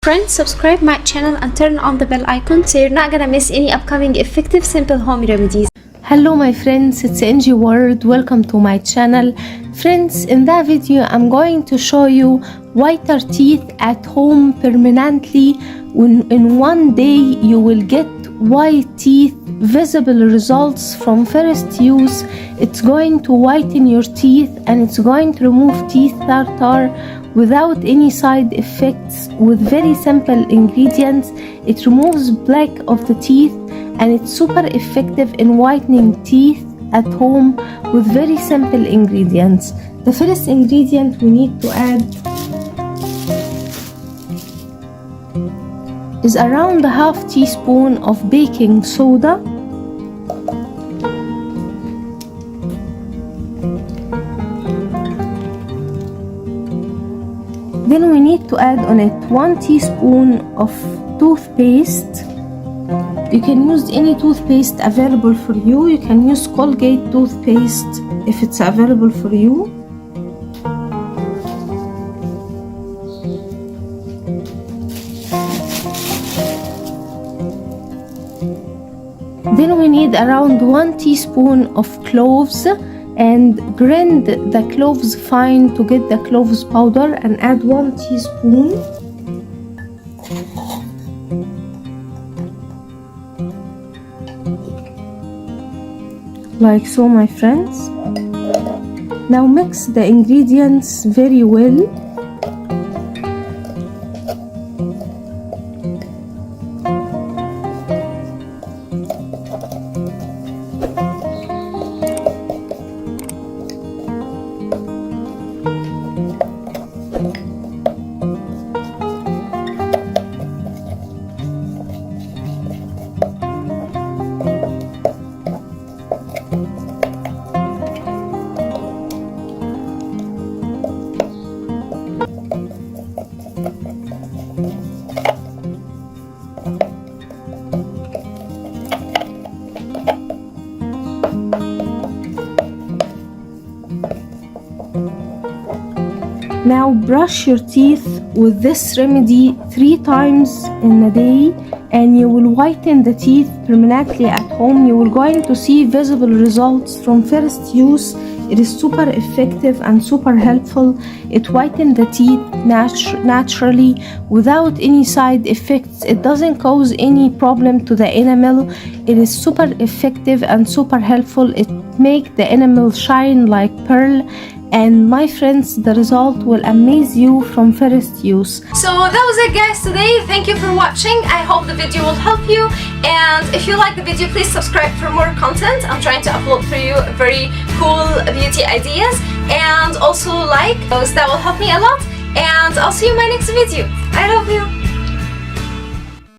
Friends, subscribe my channel and turn on the bell icon so you're not gonna miss any upcoming effective simple home remedies. Hello my friends, it's NG World. Welcome to my channel. Friends, in that video I'm going to show you whiter teeth at home permanently. In one day you will get white teeth, visible results from first use. It's going to whiten your teeth and it's going to remove teeth tartar without any side effects with very simple ingredients. It removes plaque of the teeth and it's super effective in whitening teeth at home with very simple ingredients. The first ingredient we need to add is around a half teaspoon of baking soda. Then we need to add on it 1 teaspoon of toothpaste. You can use any toothpaste available for you. You can use Colgate toothpaste if it's available for you. Then we need around 1 teaspoon of cloves, and grind the cloves fine to get the cloves powder and add 1 teaspoon. Like so, my friends. Now mix the ingredients very well. Now brush your teeth with this remedy 3 times in a day and you will whiten the teeth permanently at home. You will going to see visible results from first use. It is super effective and super helpful. It whitens the teeth naturally without any side effects. It doesn't cause any problem to the enamel. It is super effective and super helpful. It makes the enamel shine like pearl. And my friends, the result will amaze you from first use. So that was it, guys, today. Thank you for watching. I hope the video will help you, and if you like the video, please subscribe for more content. I'm trying to upload for you very cool beauty ideas, and also like those. That will help me a lot, and I'll see you in my next video. I love you.